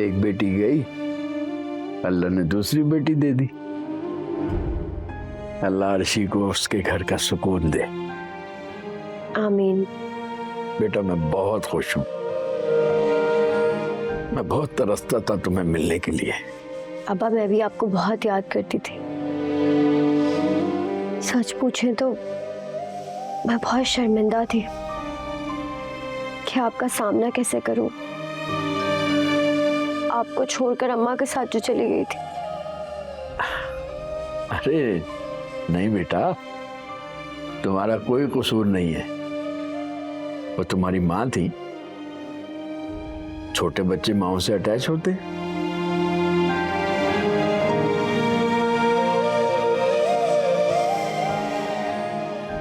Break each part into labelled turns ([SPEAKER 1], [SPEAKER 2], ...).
[SPEAKER 1] एक बेटी गई, अल्लाह ने दूसरी बेटी दे दी। अल्लाह अर्शी को उसके घर का सुकून दे।
[SPEAKER 2] आमीन।
[SPEAKER 1] बेटा मैं बहुत खुश हूँ। मैं बहुत तरसता था तुम्हें मिलने के लिए।
[SPEAKER 2] अब्बा मैं भी आपको बहुत याद करती थी। सच पूछें तो मैं बहुत शर्मिंदा थी कि आपका सामना कैसे करूं। आपको छोड़कर अम्मा के साथ जो चली गई थी।
[SPEAKER 1] अरे नहीं बेटा, तुम्हारा कोई कसूर नहीं है। वो तुम्हारी माँ थी। छोटे बच्चे माँ से अटैच होते।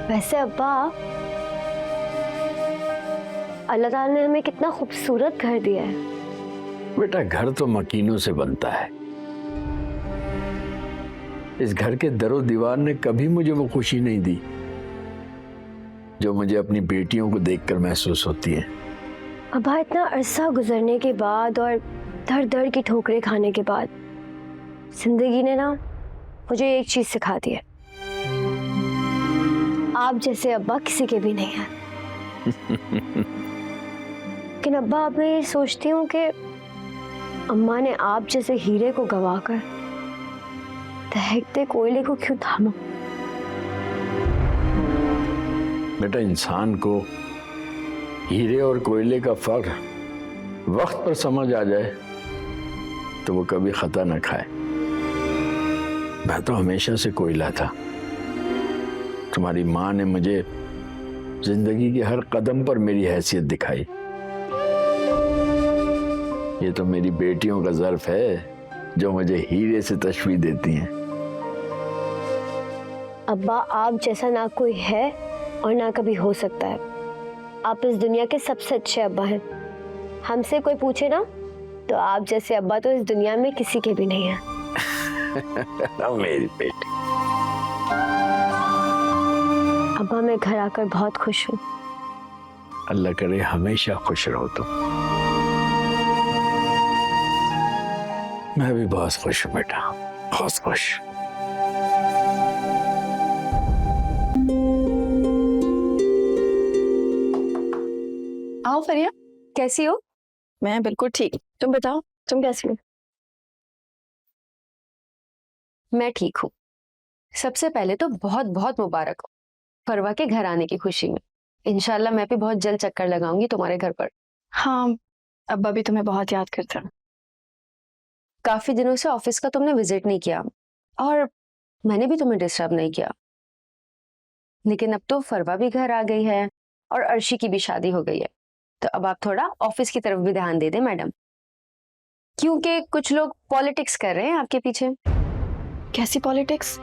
[SPEAKER 2] वैसे अब्बा, अल्लाह ताला ने हमें कितना खूबसूरत घर दिया है।
[SPEAKER 1] बेटा घर तो मकीनों से बनता है। इस घर के दरो दीवार ने कभी मुझे वो खुशी नहीं दी जो मुझे अपनी बेटियों को देखकर महसूस होती है।
[SPEAKER 2] अब्बा इतना अरसा गुजरने के बाद और दर दर की ठोकरें खाने के बाद जिंदगी ने ना मुझे एक चीज सिखा दी है, आप जैसे अब्बा किसी के भी नहीं हैं। लेकिन अब्बा अब मैं ये सोचती हूँ कि अम्मा ने आप जैसे हीरे को गवाकर दहकते कोयले को क्यों थामा।
[SPEAKER 1] बेटा इंसान को हीरे और कोयले का फर्क वक्त पर समझ आ जाए तो वो कभी खता न खाए। मैं तो हमेशा से कोयला था। तुम्हारी माँ ने मुझे जिंदगी के हर कदम पर मेरी हैसियत दिखाई। ये तो मेरी बेटियों का ज़र्फ है जो मुझे हीरे से तशबीह देती हैं।
[SPEAKER 2] अब्बा आप जैसा ना कोई है और ना कभी हो सकता है। आप इस दुनिया के सबसे अच्छे अब्बा हैं। हमसे कोई पूछे ना तो आप जैसे अब्बा तो इस दुनिया में किसी के भी नहीं है।
[SPEAKER 1] मेरी बेटी।
[SPEAKER 2] अब्बा मैं घर आकर बहुत खुश हूँ।
[SPEAKER 1] अल्लाह करे हमेशा खुश रहो तुम। मैं भी बहुत खुश हूँ बेटा, बहुत खुश।
[SPEAKER 3] आओ फरिया,
[SPEAKER 2] कैसी हो?
[SPEAKER 3] मैं बिल्कुल ठीक। तुम बताओ, तुम कैसी हो?
[SPEAKER 2] मैं ठीक हूँ। सबसे पहले तो बहुत बहुत मुबारक हो फरवा के घर आने की खुशी में। इंशाल्लाह मैं भी बहुत जल्द चक्कर लगाऊंगी तुम्हारे घर पर।
[SPEAKER 3] हाँ, अब्बा भी तुम्हें बहुत याद करते हैं।
[SPEAKER 2] काफी दिनों से ऑफिस का तुमने विजिट नहीं किया और मैंने भी तुम्हें डिस्टर्ब नहीं किया। लेकिन अब तो फरवा भी घर आ गई है और अर्शी की भी शादी हो गई है, तो अब आप थोड़ा ऑफिस की तरफ भी ध्यान दे दें मैडम, क्योंकि कुछ लोग पॉलिटिक्स कर रहे हैं आपके पीछे।
[SPEAKER 3] कैसी पॉलिटिक्स?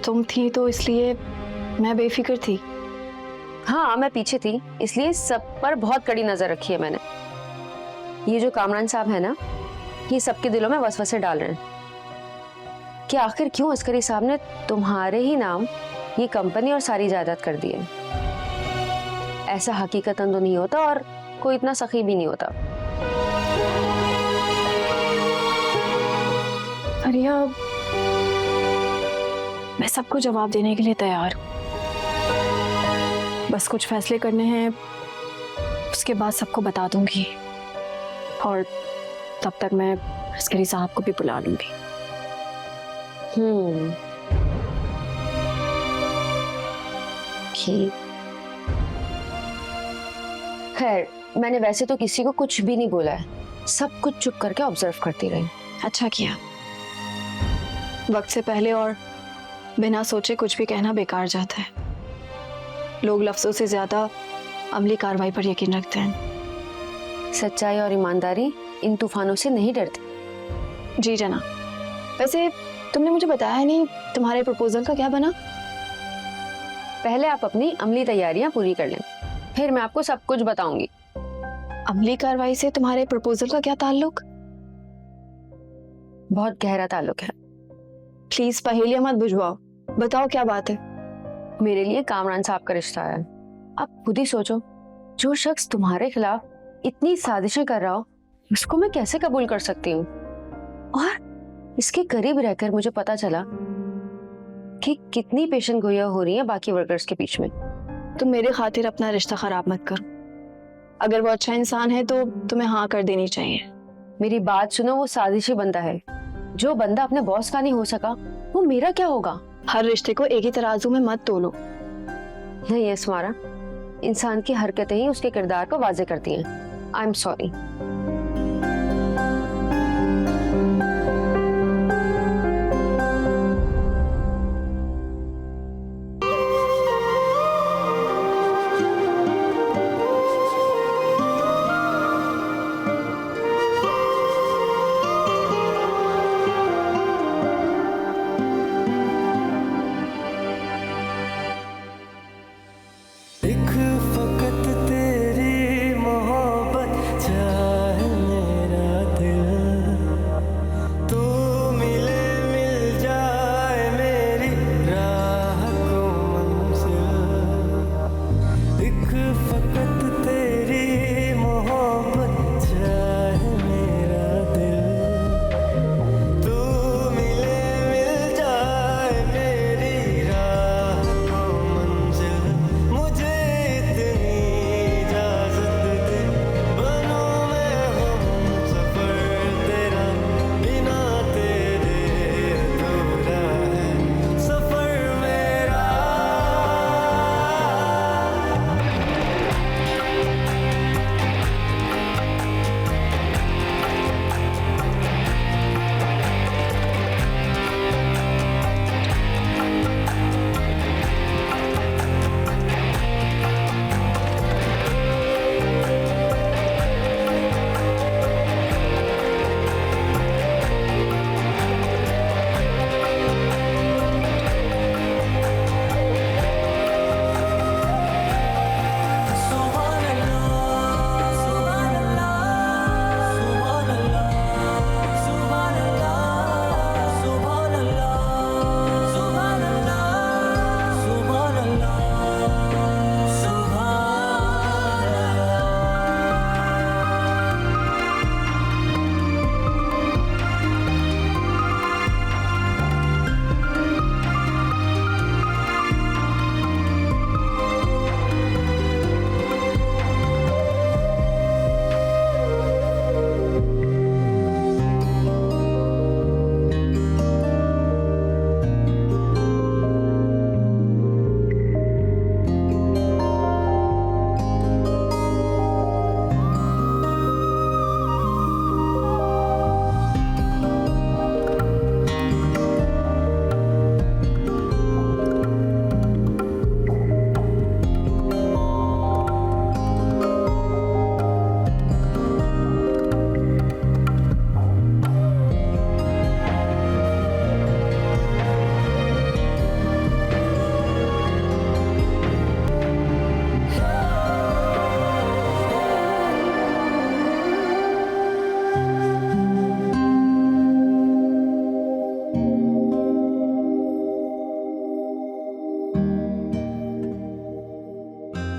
[SPEAKER 3] तुम थी तो इसलिए मैं बेफिक्र थी।
[SPEAKER 2] हाँ मैं पीछे थी, इसलिए सब पर बहुत कड़ी नजर रखी है मैंने। ये जो कामरान साहब है ना, ये सबके दिलों में वसवसे डाल रहे हैं कि आखिर क्यों अस्करी साहब ने तुम्हारे ही नाम ये कंपनी और सारी जायदाद कर दी है। ऐसा हकीकतन तो नहीं होता और कोई इतना सखी भी नहीं होता।
[SPEAKER 3] फरिया, मैं सबको जवाब देने के लिए तैयार हूँ। बस कुछ फैसले करने हैं, उसके बाद सबको बता दूंगी और तब तक मैं अस्करी साहब को भी बुला लूंगी।
[SPEAKER 2] ठीक। खैर मैंने वैसे तो किसी को कुछ भी नहीं बोला है, सब कुछ चुप करके ऑब्जर्व करती रही।
[SPEAKER 3] अच्छा किया। वक्त से पहले और बिना सोचे कुछ भी कहना बेकार जाता है। लोग लफ्जों से ज्यादा अमली कार्रवाई पर यकीन रखते हैं।
[SPEAKER 2] सच्चाई और ईमानदारी इन तूफानों से नहीं डरती।
[SPEAKER 3] जी जना। वैसे तुमने मुझे बताया नहीं, तुम्हारे प्रपोजल का क्या बना?
[SPEAKER 2] पहले आप अपनी अमली तैयारियां पूरी कर लें, फिर मैं आपको सब कुछ बताऊंगी।
[SPEAKER 3] अमली कार्रवाई से तुम्हारे प्रपोजल का क्या ताल्लुक?
[SPEAKER 2] बहुत गहरा ताल्लुक है।
[SPEAKER 3] प्लीज पहेलियां मत बुझवाओ, बताओ क्या बात है।
[SPEAKER 2] मेरे लिए कामरान साहब का रिश्ता है। आप खुद ही सोचो, जो शख्स तुम्हारे खिलाफ इतनी साजिशें कर रहा हो, इसको मैं कैसे कबूल कर सकती हूँ? और इसके करीब रहकर मुझे पता चला कि कितनी पेशेंट गोइयां हो रही है बाकी वर्कर्स के बीच में।
[SPEAKER 3] तुम मेरे खातिर अपना रिश्ता खराब मत करो। अगर वो अच्छा इंसान है तो तुम्हें हाँ कर देनी चाहिए।
[SPEAKER 2] मेरी बात सुनो, वो साजिशी बंदा है। जो बंदा अपने बॉस का नहीं हो सका, वो मेरा क्या होगा?
[SPEAKER 3] हर रिश्ते को एक ही तराजू में मत तोलो।
[SPEAKER 2] नहीं है स्मारा, इंसान की हरकतें ही उसके किरदार को वाजे करती हैं। I am sorry.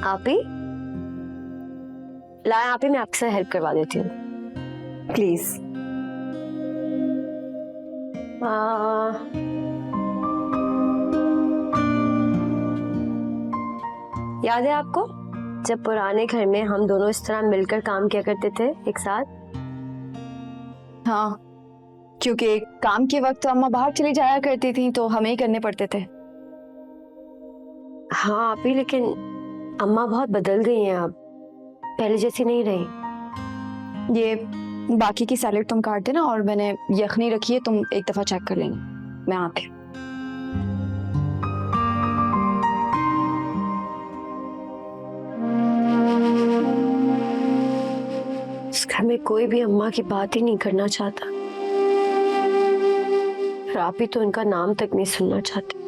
[SPEAKER 2] आप ही लाए, आप ही मैं आपसे हेल्प करवा देती हूँ प्लीज। याद है आपको जब पुराने घर में हम दोनों इस तरह मिलकर काम किया करते थे एक साथ?
[SPEAKER 3] हाँ, क्योंकि काम के वक्त अम्मा बाहर चली जाया करती थी तो हमें ही करने पड़ते थे।
[SPEAKER 2] हाँ आप ही, लेकिन अम्मा बहुत बदल गई हैं अब, पहले जैसी नहीं रही।
[SPEAKER 3] ये बाकी की सैलेड तुम काट देना और मैंने यखनी रखी है, तुम एक दफा चेक कर लेंगे। मैं आके
[SPEAKER 2] इस घर में कोई भी अम्मा की बात ही नहीं करना चाहता, और आप ही तो उनका नाम तक नहीं सुनना चाहते।